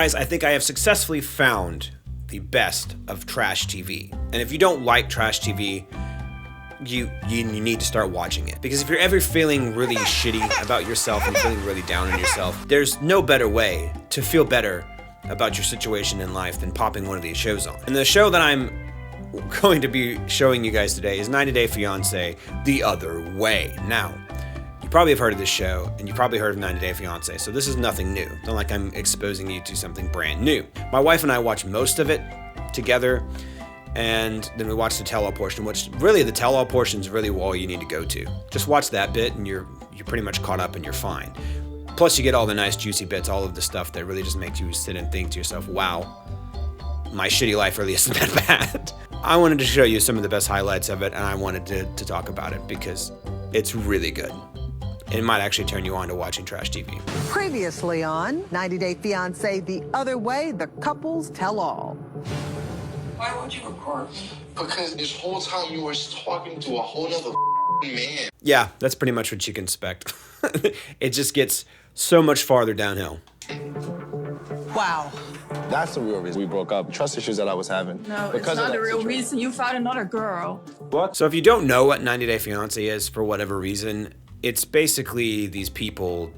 Guys, I think I have successfully found the best of trash TV. And if you don't like trash TV, you need to start watching it. Because if you're ever feeling really shitty about yourself and feeling really down on yourself, there's no better way to feel better about your situation in life than popping one of these shows on. And the show that I'm going to be showing you guys today is 90 Day Fiancé The Other Way. Now, you probably have heard of this show, and you probably heard of 90 Day Fiancé, so this is nothing new. It's not like I'm exposing you to something brand new. My wife and I watched most of it together, and then we watched the tell-all portion, which really, the tell-all portion is really all you need to go to. Just watch that bit, and you're pretty much caught up and you're fine. Plus, you get all the nice juicy bits, all of the stuff that really just makes you sit and think to yourself, wow, my shitty life really isn't that bad. I wanted to show you some of the best highlights of it, and I wanted to talk about it because it's really good. It might actually turn you on to watching trash TV. Previously on 90 Day Fiancé The Other Way, the couples tell all. Why would you record? Because this whole time you were talking to a whole nother man. Yeah, that's pretty much what you can expect. It just gets so much farther downhill. Wow. That's the real reason we broke up. Trust issues that I was having. No, it's not the real reason. You found another girl. What? So if you don't know what 90 Day Fiancé is for whatever reason, it's basically these people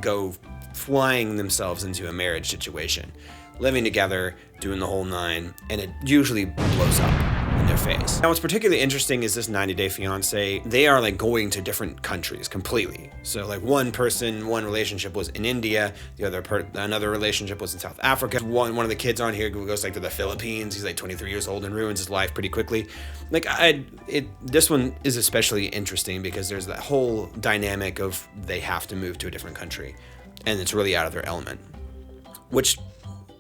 go flying themselves into a marriage situation, living together, doing the whole nine, and it usually blows up in their face. Now what's particularly interesting is this 90 Day Fiancé, they are like going to different countries completely. So like one relationship was in India, another relationship was in South Africa. One of the kids on here goes like to the Philippines. He's like 23 years old and ruins his life pretty quickly. Like this one is especially interesting because there's that whole dynamic of they have to move to a different country and it's really out of their element, which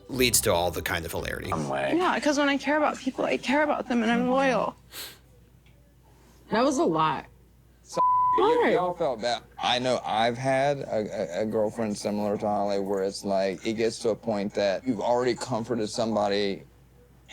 leads to all the kind of hilarity. Yeah, because when I care about people, I care about them and I'm loyal. That was a lot. So y'all felt bad. I know I've had a girlfriend similar to Holly where it's like, it gets to a point that you've already comforted somebody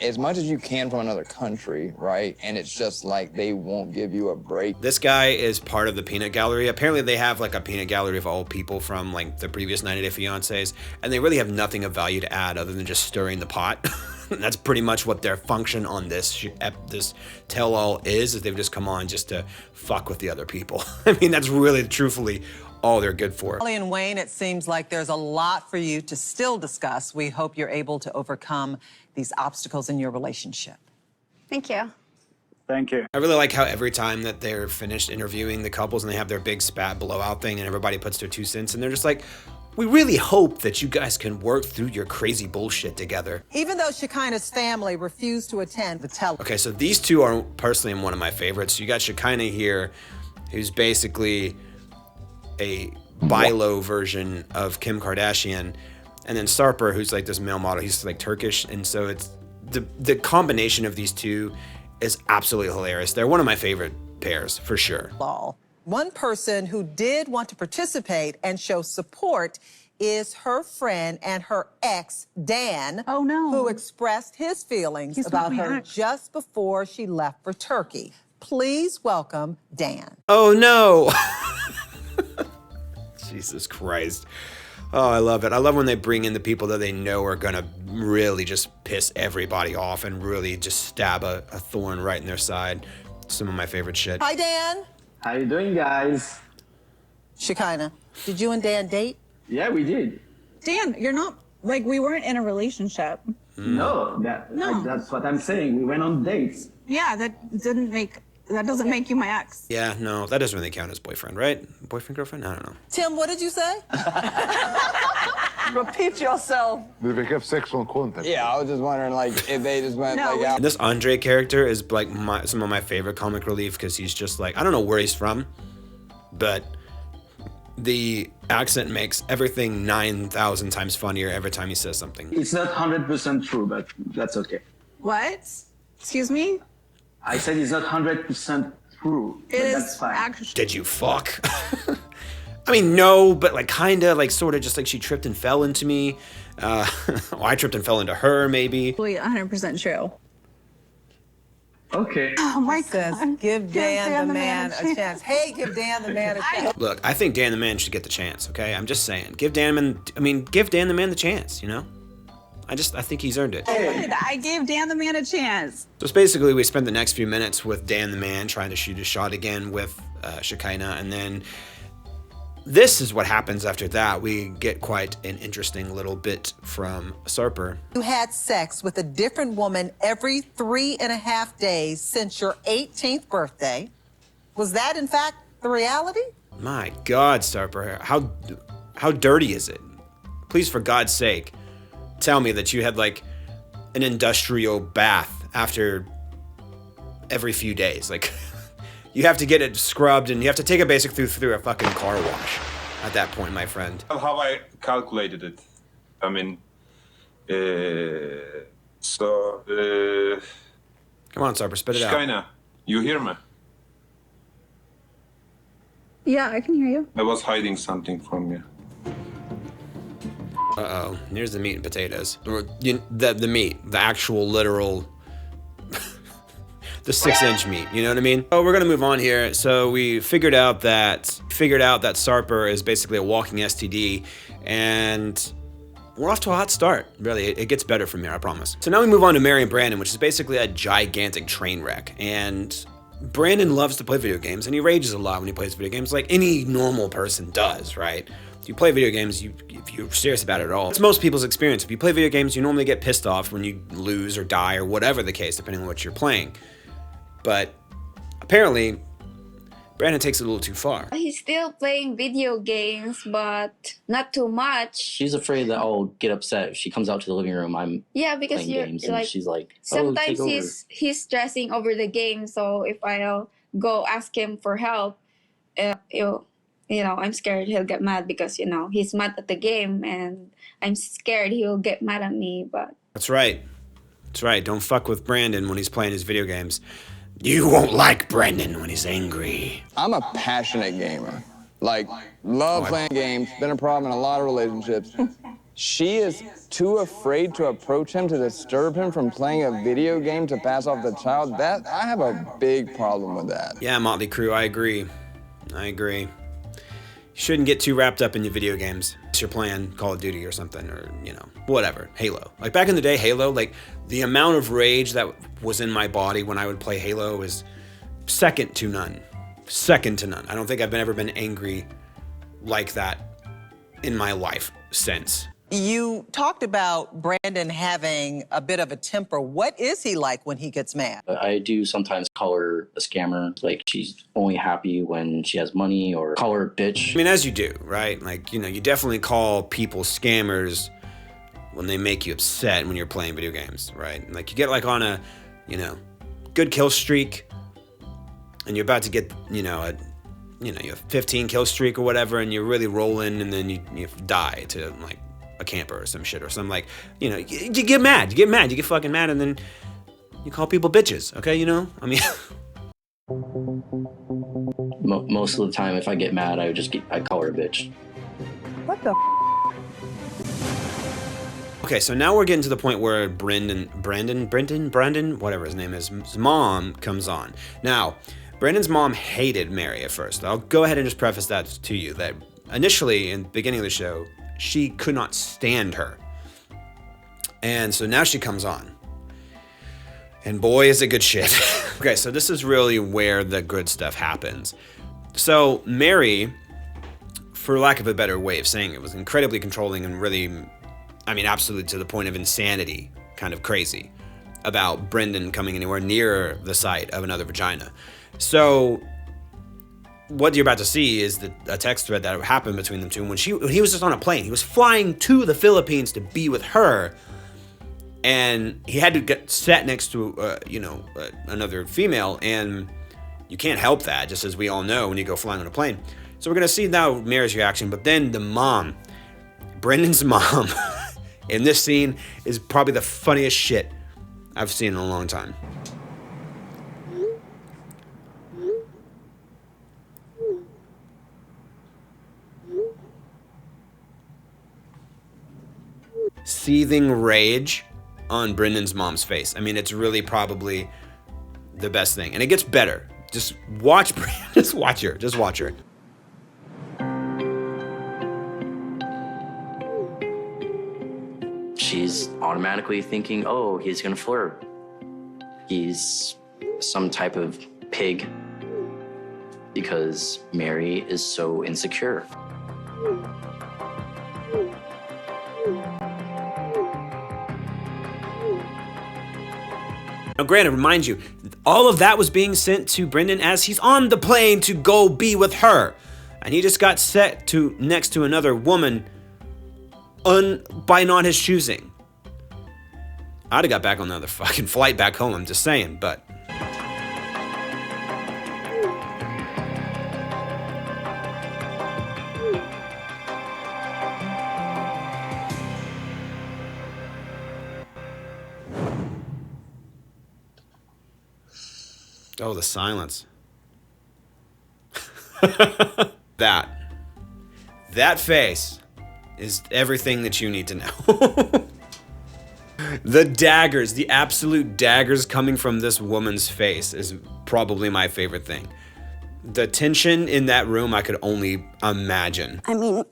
as much as you can from another country, right? And it's just like they won't give you a break. This guy is part of the peanut gallery. Apparently they have like a peanut gallery of all people from like the previous 90 Day Fiancés, and they really have nothing of value to add other than just stirring the pot. That's pretty much what their function on this tell-all is they've just come on just to fuck with the other people. I mean, that's really truthfully all they're good for. Holly and Wayne, it seems like there's a lot for you to still discuss. We hope you're able to overcome these obstacles in your relationship. Thank you. Thank you. I really like how every time that they're finished interviewing the couples and they have their big spat blowout thing and everybody puts their 2 cents and they're just like, we really hope that you guys can work through your crazy bullshit together. Even though Shekinah's family refused to attend the tell. Okay, so these two are personally one of my favorites. You got Shekinah here, who's basically a bi-lo version of Kim Kardashian, and then Sarper, who's like this male model. He's like Turkish, and so it's the combination of these two is absolutely hilarious. They're one of my favorite pairs for sure. One person who did want to participate and show support is her friend and her ex, Dan. Oh, no. Who expressed his feelings about her just before she left for Turkey. Please welcome Dan. Oh, no. Jesus Christ. Oh, I love it. I love when they bring in the people that they know are going to really just piss everybody off and really just stab a thorn right in their side. Some of my favorite shit. Hi, Dan. How you doing, guys? Shekinah, did you and Dan date? Yeah, we did. Dan, you're not, like, we weren't in a relationship. No, that's what I'm saying. We went on dates. Yeah, that doesn't make you my ex. Yeah, no, that doesn't really count as boyfriend, right? Boyfriend, girlfriend? I don't know. Tim, what did you say? Repeat yourself. Did we have sexual contact? Yeah, I was just wondering, like, if they just went like out. And this Andre character is like some of my favorite comic relief because he's just like, I don't know where he's from, but the accent makes everything 9,000 times funnier every time he says something. It's not 100% true, but that's okay. What? Excuse me? I said it's not 100% true, but that's fine. Actually. Did you fuck? I mean, no, but like kinda, like sorta just like she tripped and fell into me. Well, I tripped and fell into her, maybe. 100% true. Okay. Oh my God. Give Dan the man a chance. Hey, give Dan the man a chance. Look, I think Dan the man should get the chance, okay? I'm just saying. Give Dan the man the chance, you know? I think he's earned it. I gave Dan the man a chance. So it's basically we spend the next few minutes with Dan the man trying to shoot a shot again with Shekinah, and then this is what happens after that. We get quite an interesting little bit from Sarper. You had sex with a different woman every 3.5 days since your 18th birthday. Was that, in fact, the reality? My God, Sarper, how dirty is it? Please, for God's sake, tell me that you had like an industrial bath after every few days. Like, you have to get it scrubbed and you have to take it basically through a fucking car wash at that point, my friend. How I calculated it. I mean, Come on, Sarper, spit it out. Shekinah, you hear me? Yeah, I can hear you. I was hiding something from you. Uh-oh, here's the meat and potatoes. Or, the meat, the actual literal, the 6-inch meat, you know what I mean? Oh, we're gonna move on here. So we figured out that Sarper is basically a walking STD, and we're off to a hot start. Really, it gets better from here, I promise. So now we move on to Mary and Brandon, which is basically a gigantic train wreck. And Brandon loves to play video games, and he rages a lot when he plays video games, like any normal person does, right? If you play video games, if you're serious about it at all. It's most people's experience. If you play video games, you normally get pissed off when you lose or die or whatever the case, depending on what you're playing. But apparently, Brandon takes it a little too far. He's still playing video games, but not too much. She's afraid that I'll get upset if she comes out to the living room. I'm because playing you're games, like, and she's like, sometimes take over. he's stressing over the game. So if I'll go ask him for help, I'm scared he'll get mad because he's mad at the game, and I'm scared he'll get mad at me. But that's right. Don't fuck with Brandon when he's playing his video games. You won't like Brandon when he's angry. I'm a passionate gamer. Like, love playing games. Been a problem in a lot of relationships. She is too afraid to approach him to disturb him from playing a video game to pass off the child. I have a big problem with that. Yeah, Motley Crue, I agree. You shouldn't get too wrapped up in your video games. If you're playing Call of Duty or something, or, whatever. Halo. Like, back in the day, Halo, like, the amount of rage that was in my body when I would play Halo is second to none. I don't think I've ever been angry like that in my life since. You talked about Brandon having a bit of a temper. What is he like when he gets mad? I do sometimes call her a scammer. Like, she's only happy when she has money, or call her a bitch. I mean, as you do, right? Like, you definitely call people scammers when they make you upset when you're playing video games, right? Like, you get like on a, good kill streak, and you're about to get, you have 15 kill streak or whatever, and you're really rolling, and then you die to like a camper or some shit or something, like, you get mad, you get fucking mad, and then you call people bitches, okay? I mean, most of the time, if I get mad, I call her a bitch. What the Okay, so now we're getting to the point where Brandon, whatever his name is, his mom comes on. Now, Brandon's mom hated Mary at first. I'll go ahead and just preface that to you, that initially, in the beginning of the show, she could not stand her. And so now she comes on. And boy, is it good shit. Okay, so this is really where the good stuff happens. So Mary, for lack of a better way of saying it, was incredibly controlling and really, absolutely to the point of insanity, kind of crazy, about Brendan coming anywhere near the site of another vagina. So what you're about to see is a text thread that happened between them two when he was just on a plane. He was flying to the Philippines to be with her, and he had to get sat next to another female, and you can't help that, just as we all know when you go flying on a plane. So we're gonna see now Mary's reaction, but then the mom, Brendan's mom, in this scene is probably the funniest shit I've seen in a long time. Seething rage on Brendan's mom's face. It's really probably the best thing. And it gets better. Just watch just watch her. Just watch her. She's is automatically thinking, oh, he's gonna flirt. He's some type of pig because Mary is so insecure. Now, granted, remind you, all of that was being sent to Brendan as he's on the plane to go be with her. And he just got set to next to another woman by not his choosing. I'd have got back on another fucking flight back home, I'm just saying, but... Oh, the silence. That face is everything that you need to know. The daggers, the absolute daggers coming from this woman's face is probably my favorite thing. The tension in that room, I could only imagine. I mean,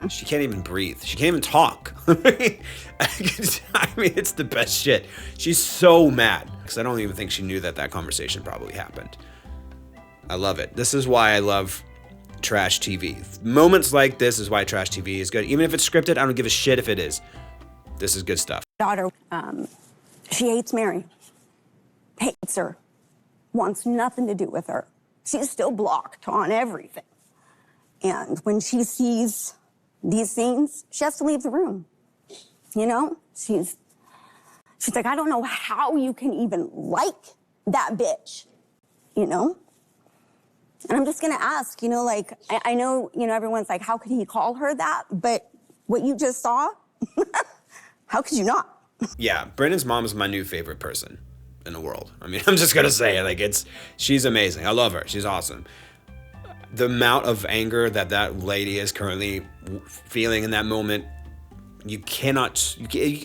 she can't even breathe. She can't even talk. I mean, it's the best shit. She's so mad because I don't even think she knew that that conversation probably happened. I love it. This is why I love trash TV. Moments like this is why trash TV is good. Even if it's scripted, I don't give a shit if it is. This is good stuff. daughter, she hates Mary. Hates her. Wants nothing to do with her. She's still blocked on everything. And when she sees these scenes, she has to leave the room. You know? She's like, I don't know how you can even like that bitch. You know? And I'm just gonna ask, you know, like, I know, you know, everyone's like, how could he call her that? But what you just saw, how could you not? Yeah, Brendan's mom is my new favorite person in the world. I mean, I'm just gonna say it, like, she's amazing. I love her. She's awesome. The amount of anger that that lady is currently feeling in that moment, you cannot,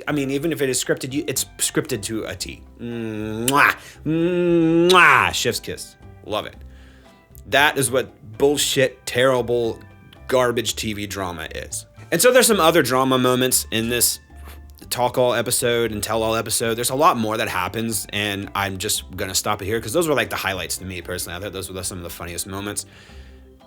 I mean, even if it is scripted, it's scripted to a T. Mwah, mwah, chef's kiss. Love it. That is what bullshit, terrible, garbage TV drama is. And so there's some other drama moments in this talk all episode and tell all episode. There's a lot more that happens, and I'm just gonna stop it here because those were like the highlights to me personally. I thought those were some of the funniest moments.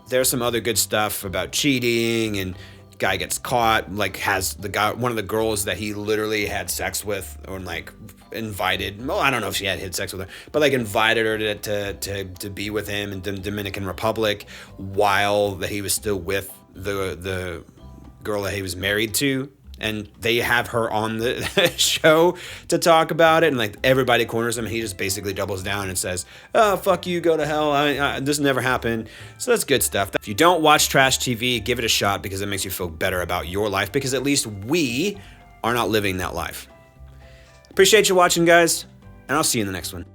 There's some other good stuff about cheating, and guy gets caught, like has the guy, one of the girls that he literally had sex with, or like invited, well, I don't know if she had sex with her, but like invited her to be with him in the Dominican Republic while that he was still with the girl that he was married to. And they have her on the show to talk about it, and like everybody corners him, and he just basically doubles down and says, "Oh, fuck you, go to hell. This never happened." So that's good stuff. If you don't watch trash TV, give it a shot because it makes you feel better about your life, because at least we are not living that life. Appreciate you watching, guys, and I'll see you in the next one.